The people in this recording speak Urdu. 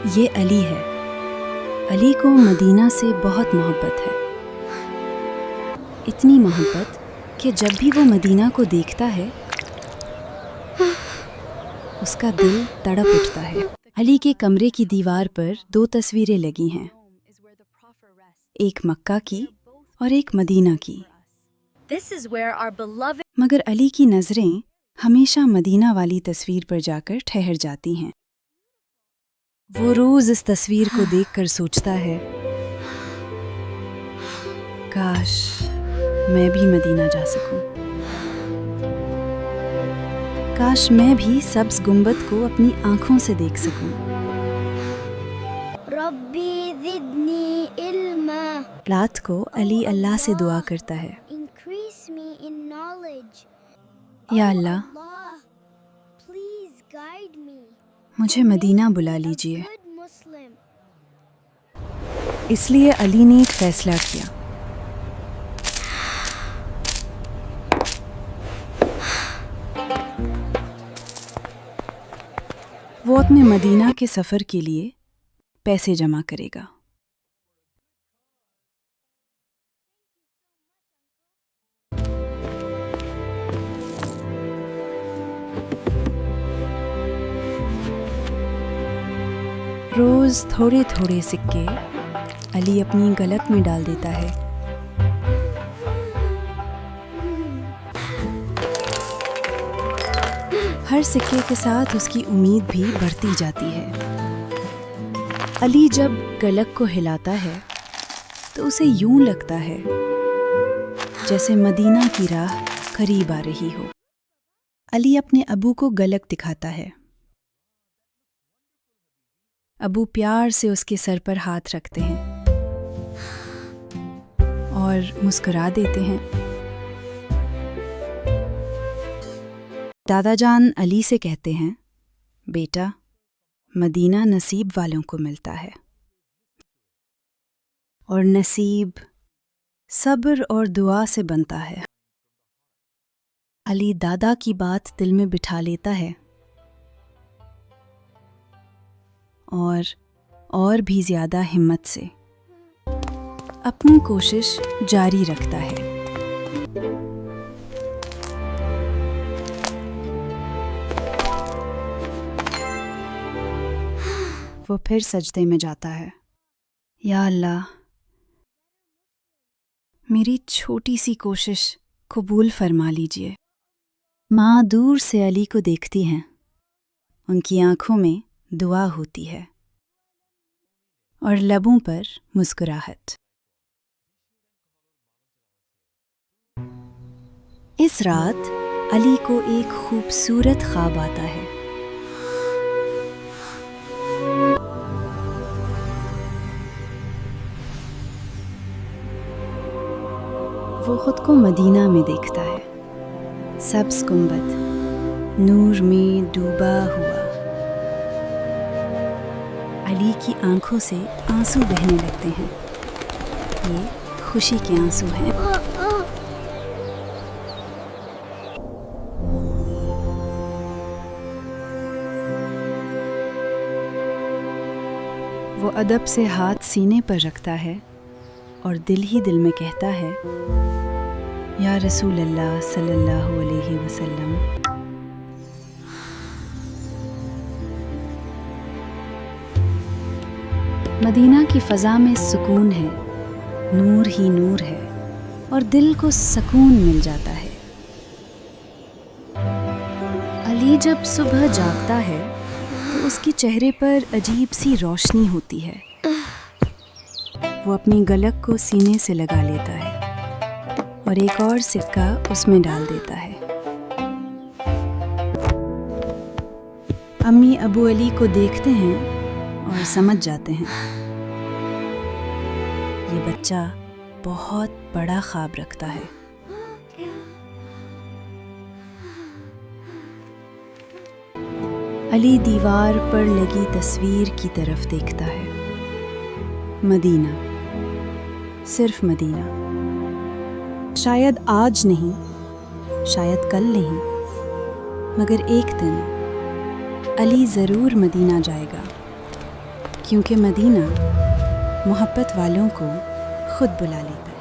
یہ علی ہے۔ علی کو مدینہ سے بہت محبت ہے، اتنی محبت کہ جب بھی وہ مدینہ کو دیکھتا ہے اس کا دل تڑپ اٹھتا ہے۔ علی کے کمرے کی دیوار پر 2 تصویریں لگی ہیں، ایک مکہ کی اور ایک مدینہ کی۔ مگر علی کی نظریں ہمیشہ مدینہ والی تصویر پر جا کر ٹھہر جاتی ہیں۔ وہ روز اس تصویر کو دیکھ کر سوچتا ہے، کاش میں بھی مدینہ جا سکوں، کاش میں بھی سبز گنبد کو اپنی آنکھوں سے دیکھ سکوں۔ ربی زدنی علما، رات کو علی اللہ سے دعا کرتا ہے، increase me in knowledge. یا اللہ Allah, please guide me. مجھے مدینہ بلا لیجیے۔ Good Muslim. اس لیے علی نے ایک فیصلہ کیا۔ وہ اپنے مدینہ کے سفر کے لیے پیسے جمع کرے گا۔ روز تھوڑے تھوڑے سکے علی اپنی گلک میں ڈال دیتا ہے۔ ہر سکے کے ساتھ اس کی امید بھی بڑھتی جاتی ہے۔ علی جب گلک کو ہلاتا ہے تو اسے یوں لگتا ہے جیسے مدینہ کی راہ قریب آ رہی ہو۔ علی اپنے ابو کو گلک دکھاتا ہے۔ ابو پیار سے اس کے سر پر ہاتھ رکھتے ہیں اور مسکرا دیتے ہیں۔ دادا جان علی سے کہتے ہیں، بیٹا، مدینہ نصیب والوں کو ملتا ہے، اور نصیب صبر اور دعا سے بنتا ہے۔ علی دادا کی بات دل میں بٹھا لیتا ہے اور بھی زیادہ ہمت سے اپنی کوشش جاری رکھتا ہے۔ وہ پھر سجدے میں جاتا ہے، یا اللہ، میری چھوٹی سی کوشش قبول فرما لیجئے۔ ماں دور سے علی کو دیکھتی ہیں، ان کی آنکھوں میں دعا ہوتی ہے اور لبوں پر مسکراہٹ۔ اس رات علی کو ایک خوبصورت خواب آتا ہے۔ وہ خود کو مدینہ میں دیکھتا ہے، سبز گنبد نور میں ڈوبا ہوا۔ علی کی آنکھوں سے آنسو بہنے لگتے ہیں، یہ خوشی کے آنسو ہیں۔ وہ ادب سے ہاتھ سینے پر رکھتا ہے اور دل ہی دل میں کہتا ہے، یا رسول اللہ صلی اللہ علیہ وسلم۔ مدینہ کی فضا میں سکون ہے، نور ہی نور ہے، اور دل کو سکون مل جاتا ہے۔ علی جب صبح جاگتا ہے تو اس کے چہرے پر عجیب سی روشنی ہوتی ہے۔ وہ اپنی گلک کو سینے سے لگا لیتا ہے اور ایک اور سکہ اس میں ڈال دیتا ہے۔ امی ابو علی کو دیکھتے ہیں اور سمجھ جاتے ہیں، یہ بچہ بہت بڑا خواب رکھتا ہے۔ علی دیوار پر لگی تصویر کی طرف دیکھتا ہے۔ مدینہ، صرف مدینہ، شاید آج نہیں، شاید کل نہیں، مگر ایک دن علی ضرور مدینہ جائے گا۔ کیونکہ مدینہ محبت والوں کو خود بلا لیتا ہے۔